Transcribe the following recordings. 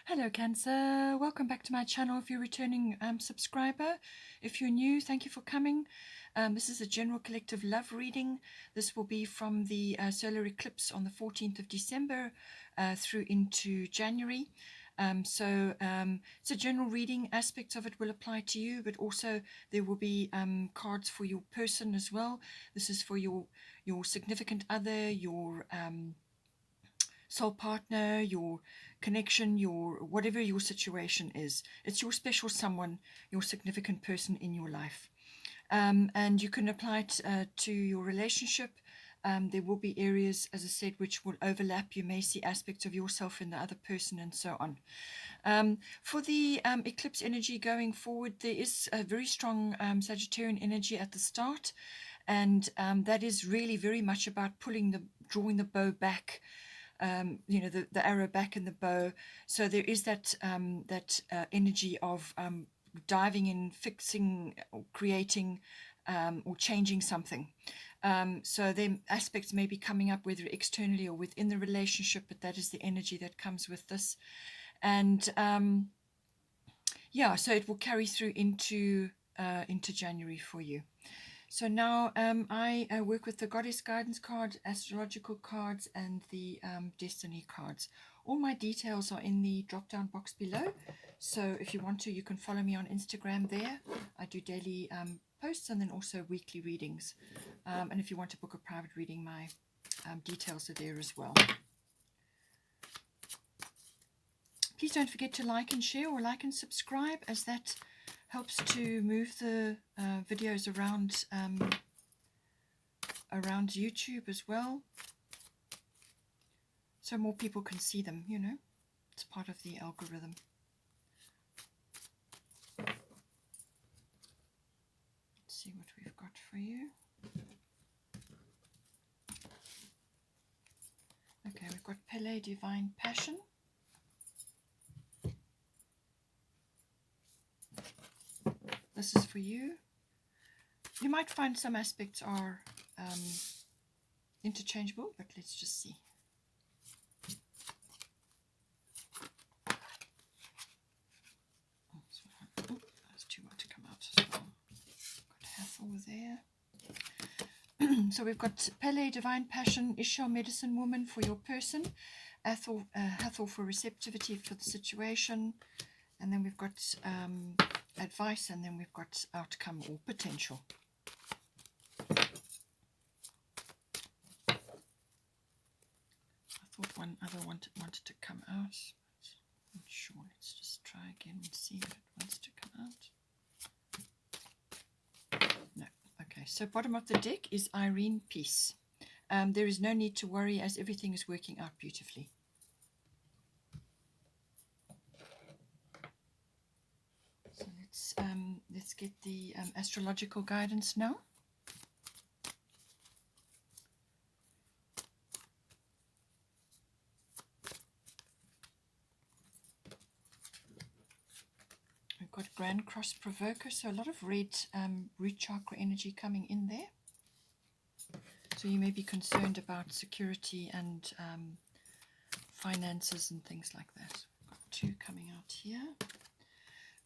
Hello Cancer, welcome back to my channel if you're a returning subscriber. If you're new, thank you for coming. This is a general collective love reading. This will be from the solar eclipse on the 14th of December through into January. It's a general reading. Aspects of it will apply to you, but also there will be cards for your person as well. This is for your significant other, your soul partner, your connection, your whatever your situation is. It's your special someone, your significant person in your life. And you can apply it to your relationship. There will be areas, as I said, which will overlap. You may see aspects of yourself in the other person and so on. For the eclipse energy going forward, there is a very strong Sagittarian energy at the start. And that is really very much about drawing the bow back, the arrow back in the bow. So there is that energy of diving in, fixing, or creating, or changing something. So then aspects may be coming up, whether externally or within the relationship, but that is the energy that comes with this. And so it will carry through into January for you. So now I work with the Goddess Guidance card, astrological cards, and the Destiny cards. All my details are in the drop-down box below. So if you want to, you can follow me on Instagram there. I do daily posts and then also weekly readings. And if you want to book a private reading, my details are there as well. Please don't forget to like and share, or like and subscribe, as that helps to move the videos around YouTube as well, so more people can see them. It's part of the algorithm. Let's see what we've got for you. Okay, we've got Pele Divine Passion. This is for you. You might find some aspects are interchangeable, but let's just see. That's too much to come out as well. Got Hathor there. So we've got Pele, Divine Passion, Ishar, Medicine Woman for your person, Hathor for receptivity for the situation, and then we've got advice, and then we've got outcome or potential. I thought one other wanted to come out. Not sure. Let's just try again and see if it wants to come out. No. Okay. So bottom of the deck is Irene Peace. There is no need to worry, as everything is working out beautifully. So let's get the astrological guidance now. We've got Grand Cross Provoker, so a lot of red root chakra energy coming in there. So you may be concerned about security and finances and things like that. We've got two coming out here.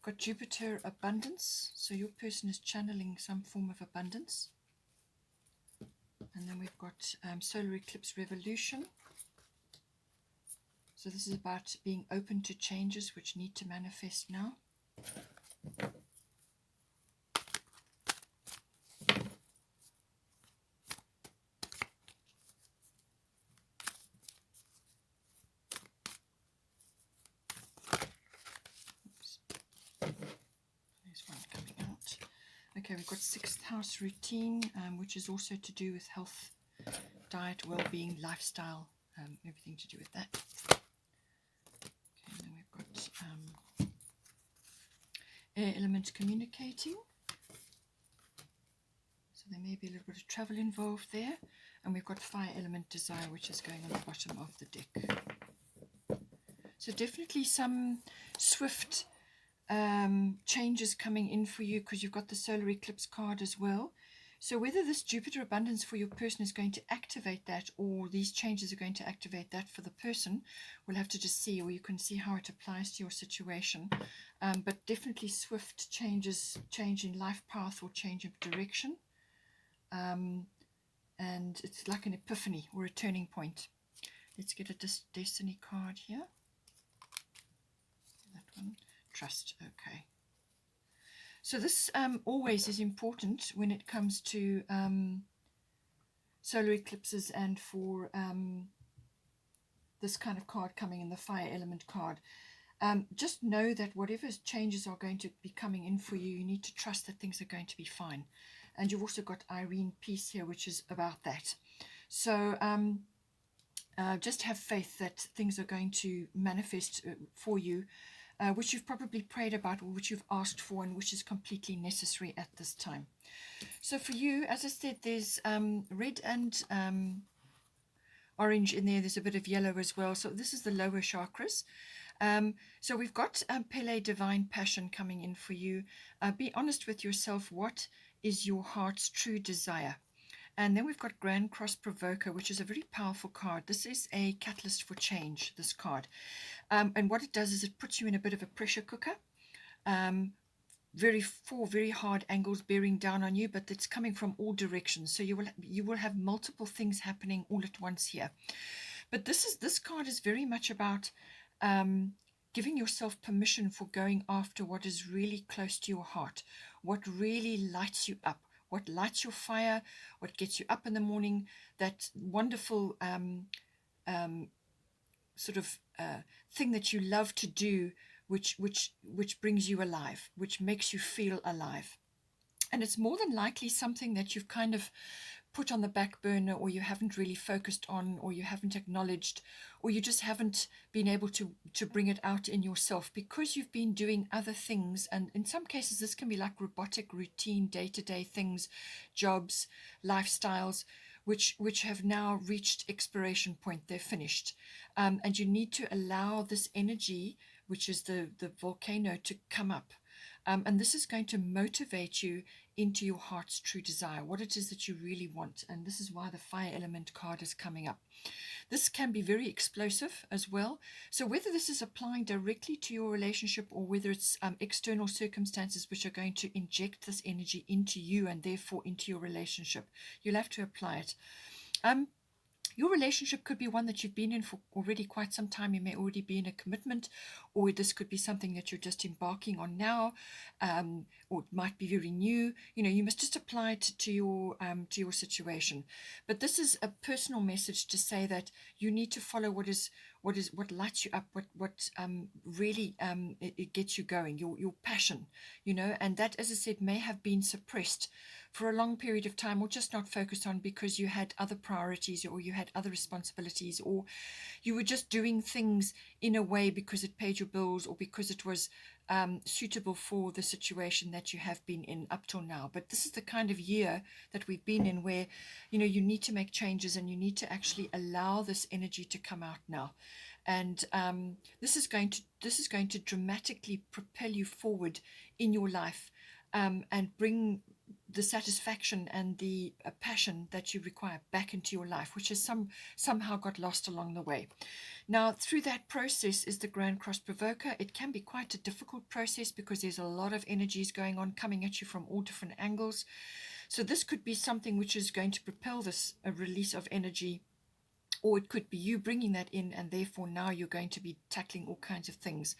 Got Jupiter Abundance, so your person is channeling some form of abundance. And then we've got Solar Eclipse Revolution. So this is about being open to changes which need to manifest now. Okay, we've got 6th house routine, which is also to do with health, diet, well-being, lifestyle, everything to do with that. Okay, and then we've got air element communicating. So there may be a little bit of travel involved there. And we've got fire element desire, which is going on the bottom of the deck. So definitely some swift changes coming in for you, because you've got the solar eclipse card as well. So whether this Jupiter abundance for your person is going to activate that, or these changes are going to activate that for the person, we'll have to just see, or you can see how it applies to your situation. But definitely swift changes, change in life path or change of direction. And it's like an epiphany or a turning point. Let's get a destiny card here. That one, trust. Okay. So this always is important when it comes to solar eclipses, and for this kind of card coming in, the fire element card. Just know that whatever changes are going to be coming in for you, you need to trust that things are going to be fine. And you've also got Irene Peace here, which is about that. So just have faith that things are going to manifest for you, which you've probably prayed about, or which you've asked for, and which is completely necessary at this time. So for you, as I said, there's red and orange in there. There's a bit of yellow as well. So this is the lower chakras. So we've got Pele Divine Passion coming in for you. Be honest with yourself. What is your heart's true desire? And then we've got Grand Cross Provoker, which is a very powerful card. This is a catalyst for change, this card. And what it does is it puts you in a bit of a pressure cooker. Four very hard angles bearing down on you, but it's coming from all directions. So you will have multiple things happening all at once here. But this card is very much about giving yourself permission for going after what is really close to your heart, what really lights you up, what lights your fire, what gets you up in the morning, that wonderful sort of thing that you love to do, which brings you alive, which makes you feel alive. And it's more than likely something that you've kind of put on the back burner, or you haven't really focused on, or you haven't acknowledged, or you just haven't been able to bring it out in yourself because you've been doing other things. And in some cases, this can be like robotic, routine, day-to-day things, jobs, lifestyles, which have now reached expiration point. They're finished. And you need to allow this energy, which is the volcano, to come up. And this is going to motivate you into your heart's true desire, what it is that you really want. And this is why the fire element card is coming up. This can be very explosive as well. So whether this is applying directly to your relationship, or whether it's external circumstances which are going to inject this energy into you and therefore into your relationship, you'll have to apply it. Your relationship could be one that you've been in for already quite some time. You may already be in a commitment, or this could be something that you're just embarking on now, or it might be very new. You must just apply it to your situation. But this is a personal message to say that you need to follow what lights you up, what really it gets you going, your passion, and that, as I said, may have been suppressed for a long period of time, or just not focused on because you had other priorities, or you had other responsibilities, or you were just doing things in a way because it paid your bills, or because it was suitable for the situation that you have been in up till now. But this is the kind of year that we've been in where you need to make changes, and you need to actually allow this energy to come out now. And this is going to dramatically propel you forward in your life, and bring the satisfaction and the passion that you require back into your life, which has somehow got lost along the way. Now, through that process is the Grand Cross Provoker. It can be quite a difficult process because there's a lot of energies going on, coming at you from all different angles. So this could be something which is going to propel this release of energy, or it could be you bringing that in, and therefore now you're going to be tackling all kinds of things.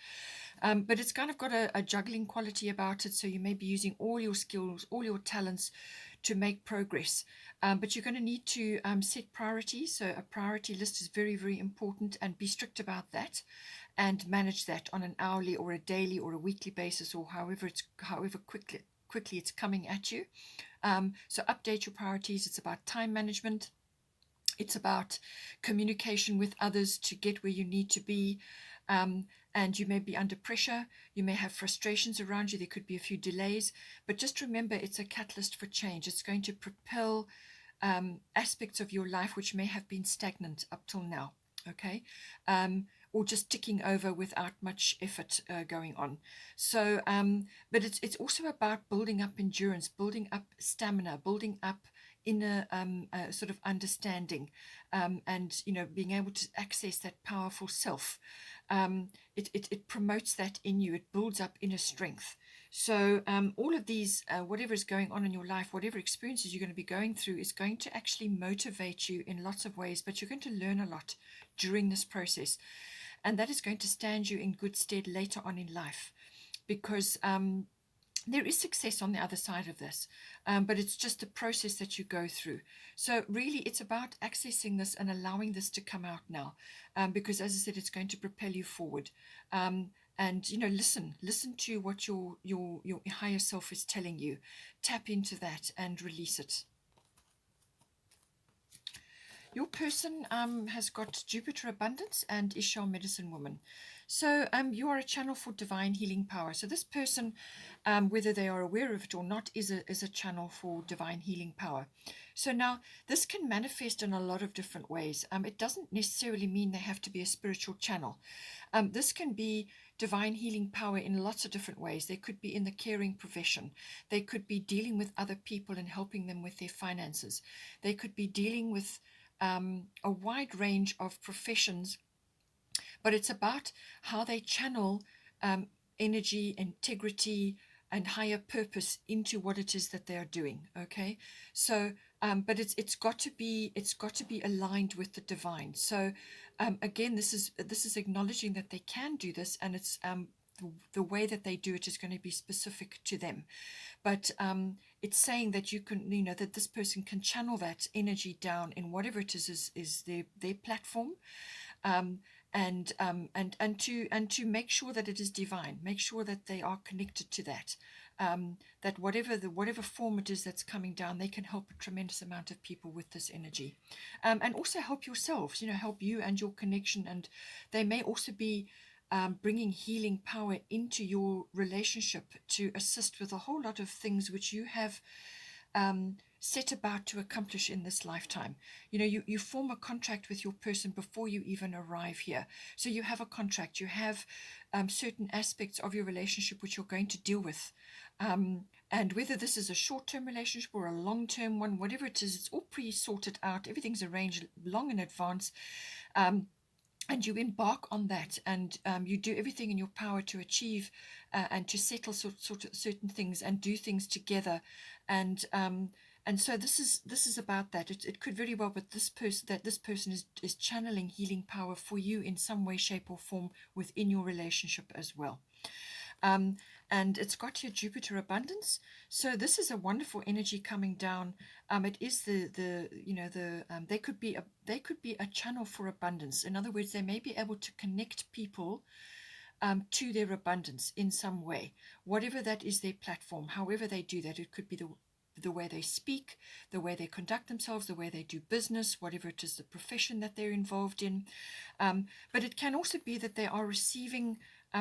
But it's kind of got a juggling quality about it, so you may be using all your skills, all your talents to make progress. But you're going to need to set priorities. So a priority list is very, very important, and be strict about that, and manage that on an hourly or a daily or a weekly basis, or however quickly it's coming at you. So update your priorities. It's about time management. It's about communication with others to get where you need to be. And you may be under pressure. You may have frustrations around you. There could be a few delays. But just remember, it's a catalyst for change. It's going to propel aspects of your life which may have been stagnant up till now. Okay? or just ticking over without much effort going on. So, but it's also about building up endurance, building up stamina, building up inner sort of understanding, and being able to access that powerful self. It promotes that in you. It builds up inner strength. So all of these, whatever is going on in your life, whatever experiences you're going to be going through, is going to actually motivate you in lots of ways. But you're going to learn a lot during this process, and that is going to stand you in good stead later on in life, because there is success on the other side of this, but it's just a process that you go through. So really, it's about accessing this and allowing this to come out now, because as I said, it's going to propel you forward. And listen to what your higher self is telling you. Tap into that and release it. Your person has got Jupiter abundance and Ishar medicine woman. So you are a channel for divine healing power. So this person, whether they are aware of it or not, is a channel for divine healing power. So now this can manifest in a lot of different ways. It doesn't necessarily mean they have to be a spiritual channel. This can be divine healing power in lots of different ways. They could be in the caring profession. They could be dealing with other people and helping them with their finances. They could be dealing with a wide range of professions, but it's about how they channel energy, integrity, and higher purpose into what it is that they are doing. Okay, so but it's got to be aligned with the divine. So again, this is acknowledging that they can do this, and it's the way that they do it is going to be specific to them. But it's saying that you can, that this person can channel that energy down in whatever it is their platform, and to make sure that it is divine, make sure that they are connected to that, that whatever form it is that's coming down, they can help a tremendous amount of people with this energy, and also help yourselves, help you and your connection. And they may also be bringing healing power into your relationship to assist with a whole lot of things which you have set about to accomplish in this lifetime. You form a contract with your person before you even arrive here. So you have a contract, you have certain aspects of your relationship which you're going to deal with. And whether this is a short-term relationship or a long-term one, whatever it is, it's all pre-sorted out. Everything's arranged long in advance. And you embark on that, and you do everything in your power to achieve and to settle sort of certain things and do things together. And so this is about that. It could very well, but this person is channeling healing power for you in some way, shape, or form within your relationship as well. And it's got your Jupiter abundance. So this is a wonderful energy coming down. It is they could be a channel for abundance. In other words, they may be able to connect people to their abundance in some way, whatever that is their platform. However they do that, it could be the way they speak, the way they conduct themselves, the way they do business, whatever it is, the profession that they're involved in. But it can also be that they are receiving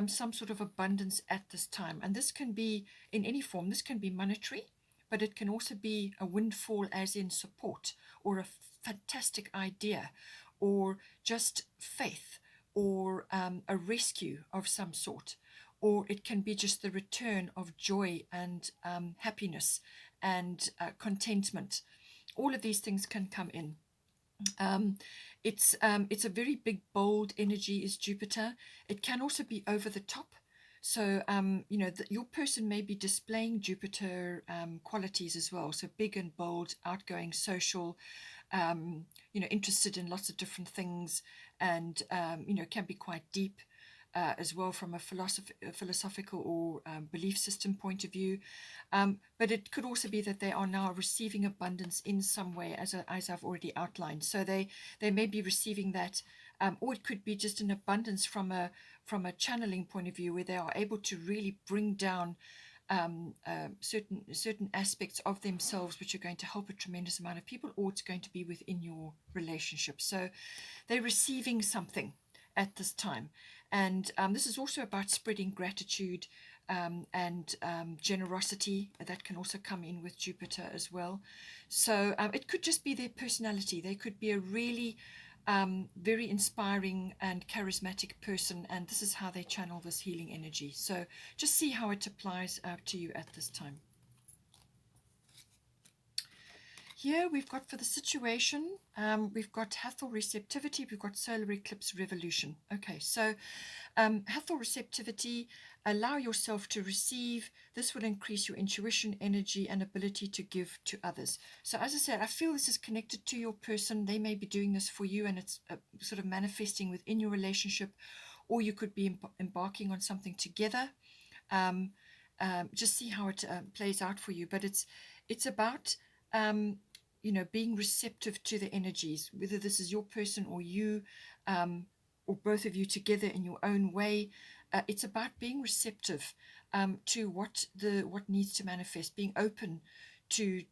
some sort of abundance at this time. And this can be in any form. This can be monetary, but it can also be a windfall as in support, or a fantastic idea, or just faith, or a rescue of some sort. Or it can be just the return of joy and happiness and contentment. All of these things can come in. It's a very big, bold energy is Jupiter. It can also be over the top. So, your person may be displaying Jupiter qualities as well. So big and bold, outgoing, social, interested in lots of different things, and, can be quite deep as well from a philosophical or belief system point of view. But it could also be that they are now receiving abundance in some way, as I've already outlined. So they may be receiving that, or it could be just an abundance from a channeling point of view, where they are able to really bring down certain aspects of themselves, which are going to help a tremendous amount of people, or it's going to be within your relationship. So they're receiving something at this time. And this is also about spreading gratitude and generosity. That can also come in with Jupiter as well. So it could just be their personality. They could be a really very inspiring and charismatic person, and this is how they channel this healing energy. So just see how it applies to you at this time. Here we've got for the situation, we've got Hathor receptivity, we've got solar eclipse revolution. Okay, so Hathor receptivity, allow yourself to receive. This will increase your intuition, energy, and ability to give to others. So as I said, I feel this is connected to your person. They may be doing this for you, and it's sort of manifesting within your relationship, or you could be embarking on something together. Just see how it plays out for you. But it's about being receptive to the energies, whether this is your person or you, or both of you together in your own way. It's about being receptive to what needs to manifest, being open to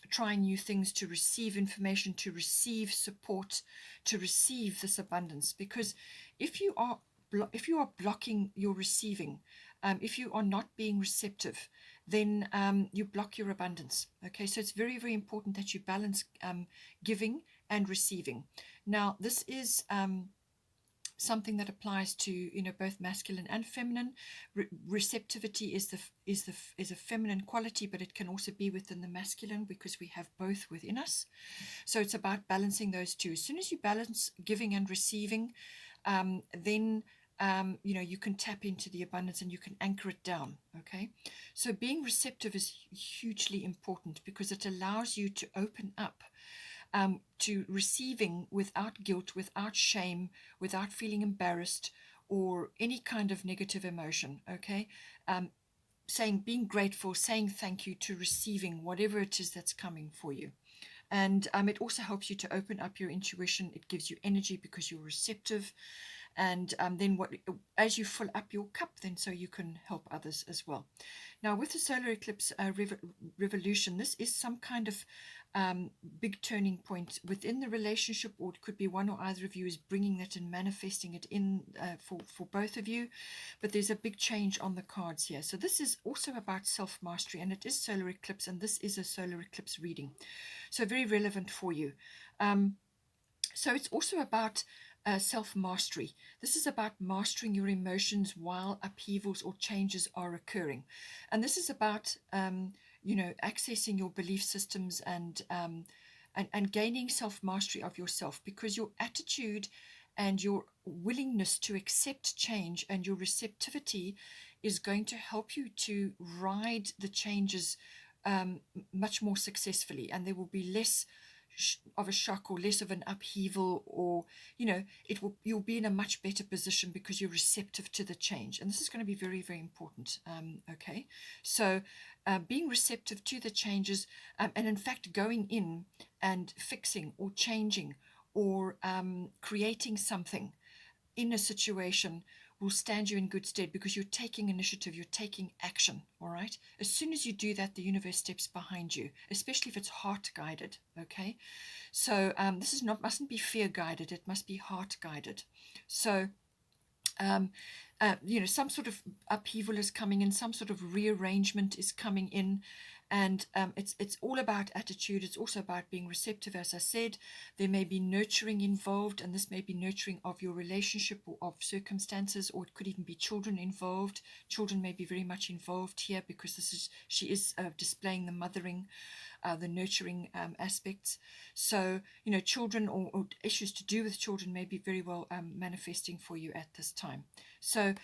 trying new things, to receive information, to receive support, to receive this abundance. Because if you are blocking your receiving, if you are not being receptive, then you block your abundance. Okay, so it's very, very important that you balance giving and receiving. Now, this is something that applies to both masculine and feminine. Receptivity is a feminine quality, but it can also be within the masculine because we have both within us. So it's about balancing those two. As soon as you balance giving and receiving, then you can tap into the abundance and you can anchor it down. Okay, so being receptive is hugely important because it allows you to open up to receiving without guilt, without shame, without feeling embarrassed or any kind of negative emotion. Okay, being grateful, saying thank you, to receiving whatever it is that's coming for you. And it also helps you to open up your intuition. It gives you energy because you're receptive. And then as you fill up your cup, then so you can help others as well. Now, with the solar eclipse revolution, this is some kind of big turning point within the relationship, or it could be one or either of you is bringing that and manifesting it in for both of you. But there's a big change on the cards here. So this is also about self-mastery, and it is solar eclipse, and this is a solar eclipse reading. So very relevant for you. So it's also about self-mastery. This is about mastering your emotions while upheavals or changes are occurring. And this is about, accessing your belief systems and gaining self-mastery of yourself, because your attitude and your willingness to accept change and your receptivity is going to help you to ride the changes much more successfully, and there will be less of a shock or less of an upheaval, or you'll be in a much better position because you're receptive to the change. And this is going to be very, very important. Okay, so being receptive to the changes, and in fact going in and fixing or changing or creating something in a situation will stand you in good stead because you're taking initiative, you're taking action. All right, as soon as you do that, the universe steps behind you, especially if it's heart guided. Okay, so this is mustn't be fear guided, it must be heart guided. So some sort of upheaval is coming in, some sort of rearrangement is coming in, and it's all about attitude. It's also about being receptive. As I said, there may be nurturing involved, and this may be nurturing of your relationship or of circumstances, or it could even be children involved. Children may be very much involved here because she is displaying the mothering, the nurturing aspects. So children or issues to do with children may be very well manifesting for you at this time. So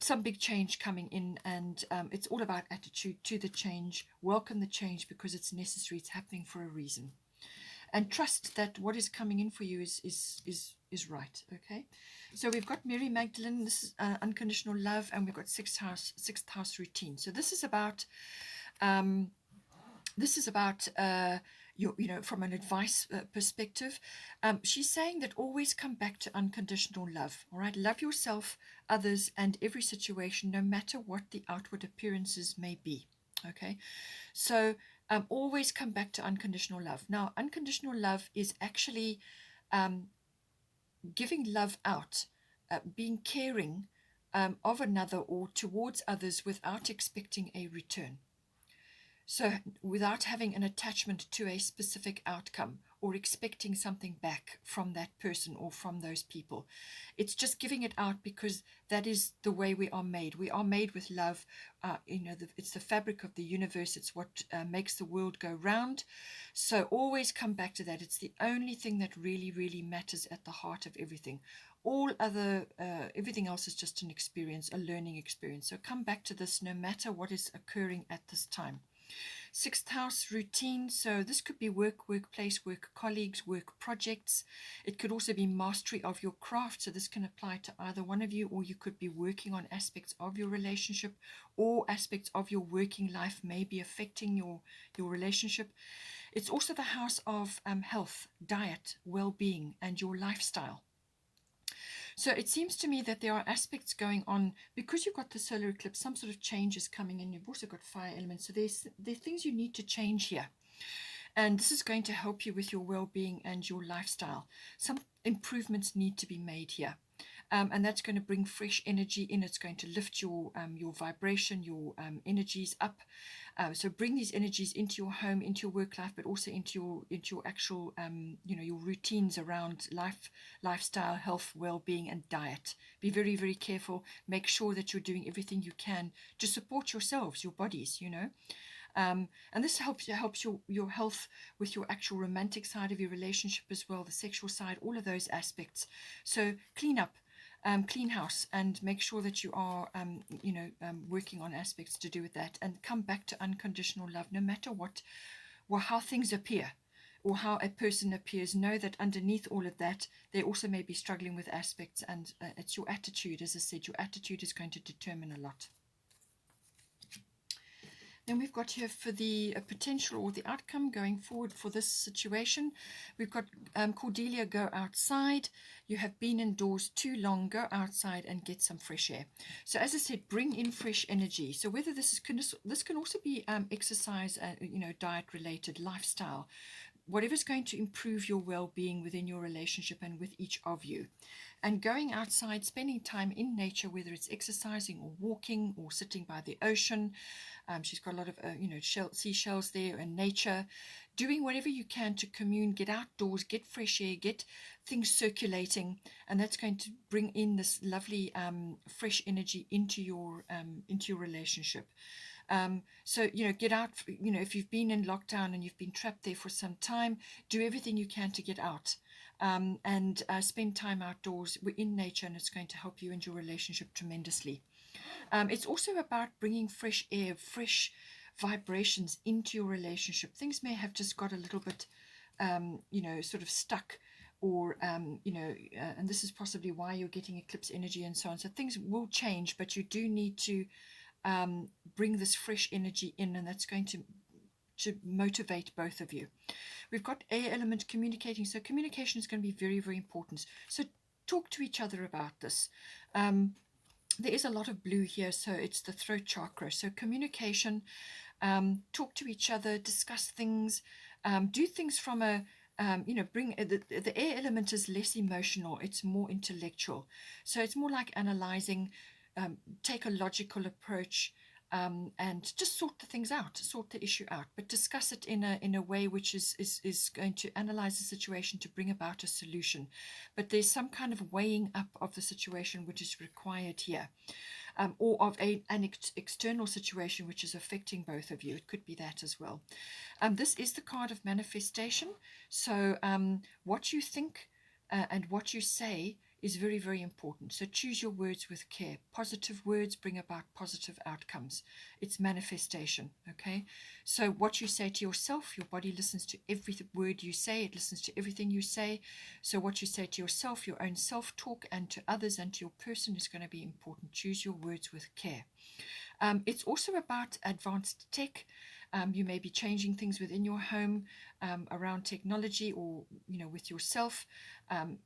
some big change coming in, and it's all about attitude to the change. Welcome the change because it's necessary. It's happening for a reason, and trust that what is coming in for you is right. Okay, so we've got Mary Magdalene. This is unconditional love, and we've got sixth house routine. So this is about from an advice perspective. She's saying that always come back to unconditional love. All right, love yourself, others, and every situation, no matter what the outward appearances may be. Okay, so always come back to unconditional love. Now, unconditional love is actually giving love out, being caring of another or towards others without expecting a return. So without having an attachment to a specific outcome or expecting something back from that person or from those people. It's just giving it out because that is the way we are made. We are made with love. It's the fabric of the universe. It's what makes the world go round. So always come back to that. It's the only thing that really, really matters at the heart of everything. Everything else is just an experience, a learning experience. So come back to this no matter what is occurring at this time. Sixth house, routine. So this could be work, workplace, work colleagues, work projects. It could also be mastery of your craft. So this can apply to either one of you, or you could be working on aspects of your relationship, or aspects of your working life may be affecting your relationship. It's also the house of health, diet, well-being, and your lifestyle. So it seems to me that there are aspects going on because you've got the solar eclipse, some sort of change is coming in. You've also got fire elements. So there are things you need to change here. And this is going to help you with your well-being and your lifestyle. Some improvements need to be made here. And that's going to bring fresh energy in. It's going to lift your vibration, your energies up. So bring these energies into your home, into your work life, but also into your actual, your routines around lifestyle, health, well-being, and diet. Be very, very careful. Make sure that you're doing everything you can to support yourselves, your bodies, and this helps your health with your actual romantic side of your relationship as well, the sexual side, all of those aspects. So clean up. Clean house and make sure that you are, working on aspects to do with that, and come back to unconditional love, no matter how things appear or how a person appears. Know that underneath all of that, they also may be struggling with aspects, and it's your attitude. As I said, your attitude is going to determine a lot. Then we've got here for the potential or the outcome going forward for this situation. We've got Cordelia, go outside. You have been indoors too long. Go outside and get some fresh air. So as I said, bring in fresh energy. So whether this can also be exercise, diet related, lifestyle, whatever's going to improve your well-being within your relationship and with each of you. And going outside, spending time in nature, whether it's exercising or walking or sitting by the ocean. She's got a lot of, seashells there and nature. Doing whatever you can to commune, get outdoors, get fresh air, get things circulating. And that's going to bring in this lovely fresh energy into your relationship. So, get out, if you've been in lockdown and you've been trapped there for some time, do everything you can to get out. And spend time outdoors in nature, and it's going to help you in your relationship tremendously. It's also about bringing fresh air, fresh vibrations into your relationship. Things may have just got a little bit, sort of stuck, or, and this is possibly why you're getting eclipse energy and so on. So things will change, but you do need to bring this fresh energy in, and that's going to motivate both of you. We've got air element communicating. So communication is going to be very, very important. So talk to each other about this. There is a lot of blue here, so it's the throat chakra. So communication, talk to each other, discuss things, do things from a, bring the air element is less emotional, it's more intellectual. So it's more like analyzing, take a logical approach, and just sort the things out, sort the issue out, but discuss it in a way which is going to analyze the situation to bring about a solution. But there's some kind of weighing up of the situation which is required here, or of an external situation which is affecting both of you. It could be that as well. This is the card of manifestation. So what you think and what you say is very, very important. So choose your words with care. Positive words bring about positive outcomes. It's manifestation, okay? So what you say to yourself, your body listens to every word you say. It listens to everything you say. So what you say to yourself, your own self-talk, and to others and to your person is going to be important. Choose your words with care. It's also about advanced tech. You may be changing things within your home around technology, or with yourself.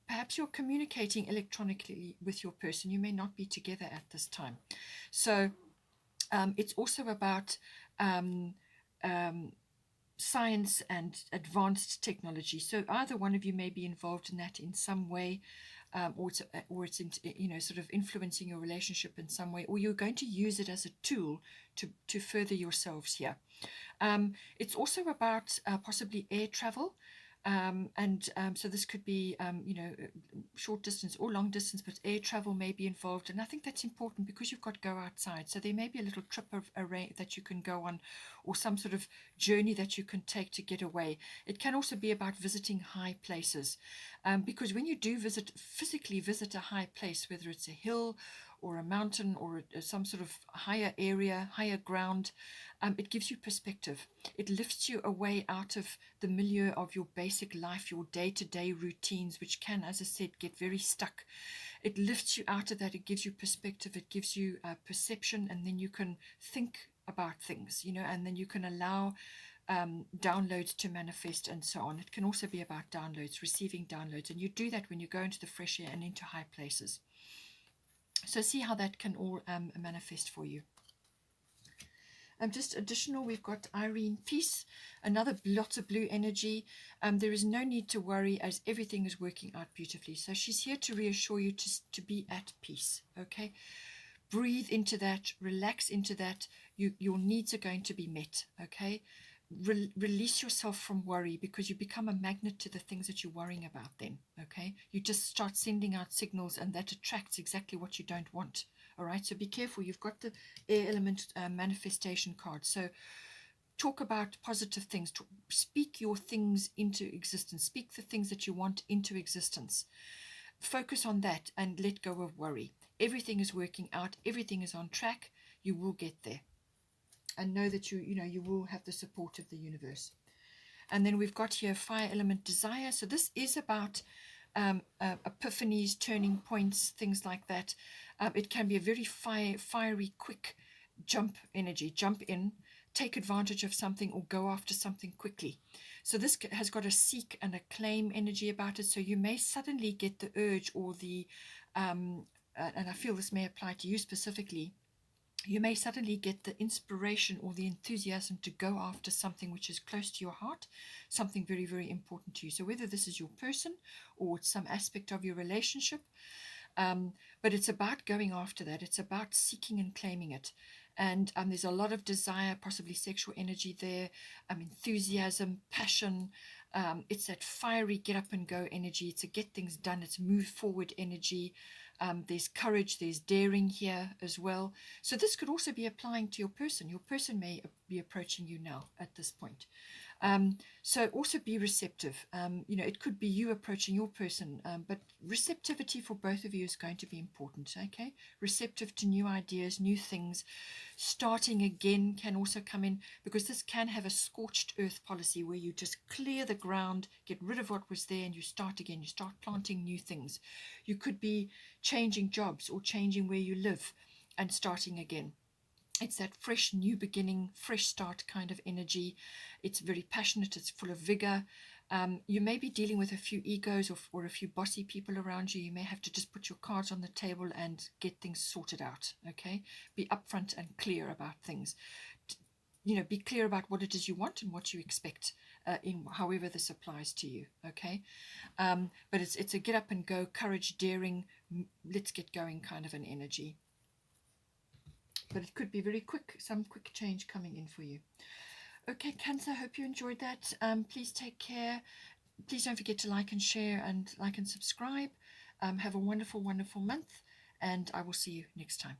Perhaps you're communicating electronically with your person. You may not be together at this time. So it's also about science and advanced technology. So either one of you may be involved in that in some way, or it's sort of influencing your relationship in some way, or you're going to use it as a tool to further yourselves here. It's also about possibly air travel. So this could be, short distance or long distance, but air travel may be involved. And I think that's important because you've got to go outside. So there may be a little trip of array that you can go on, or some sort of journey that you can take to get away. It can also be about visiting high places, because when you do physically visit a high place, whether it's a hill or a mountain or some sort of higher area, higher ground, it gives you perspective. It lifts you away out of the milieu of your basic life, your day-to-day routines, which can, as I said, get very stuck. It lifts you out of that. It gives you perspective. It gives you perception, and then you can think about things, and then you can allow downloads to manifest and so on. It can also be about downloads, receiving downloads, and you do that when you go into the fresh air and into high places. So see how that can all manifest for you. Just additional, we've got Irene Peace, another lots of blue energy. There is no need to worry as everything is working out beautifully. So she's here to reassure you to be at peace, okay? Breathe into that, relax into that. Your needs are going to be met, okay? Release yourself from worry, because you become a magnet to the things that you're worrying about then, okay? You just start sending out signals, and that attracts exactly what you don't want. All right, so be careful. You've got the air element manifestation card. So talk about positive things. Speak your things into existence. Speak the things that you want into existence. Focus on that and let go of worry. Everything is working out. Everything is on track. You will get there. And know that you will have the support of the universe. And then we've got here fire element desire. So this is about epiphanies, turning points, things like that. It can be a very fiery, quick jump energy. Jump in, take advantage of something, or go after something quickly. So this has got a seek and a claim energy about it. So you may suddenly get the urge or the, and I feel this may apply to you specifically, you may suddenly get the inspiration or the enthusiasm to go after something which is close to your heart, something very, very important to you. So whether this is your person or it's some aspect of your relationship, but it's about going after that. It's about seeking and claiming it. And there's a lot of desire, possibly sexual energy there, enthusiasm, passion. It's that fiery get up and go energy. It's a get things done. It's move forward energy. There's courage, there's daring here as well. So this could also be applying to your person. Your person may be approaching you now at this point. So also be receptive. It could be you approaching your person, but receptivity for both of you is going to be important, okay? Receptive to new ideas, new things. Starting again can also come in, because this can have a scorched earth policy where you just clear the ground, get rid of what was there, and you start again. You start planting new things. You could be changing jobs or changing where you live and starting again. It's that fresh new beginning, fresh start kind of energy. It's very passionate. It's full of vigor. You may be dealing with a few egos or a few bossy people around you. You may have to just put your cards on the table and get things sorted out, okay? Be upfront and clear about things. Be clear about what it is you want and what you expect in however this applies to you, okay? But it's a get up and go, courage, daring, let's get going kind of an energy. But it could be very quick, some quick change coming in for you. Okay, Cancer, hope you enjoyed that. Please take care. Please don't forget to like and share and like and subscribe. Have a wonderful, wonderful month, and I will see you next time.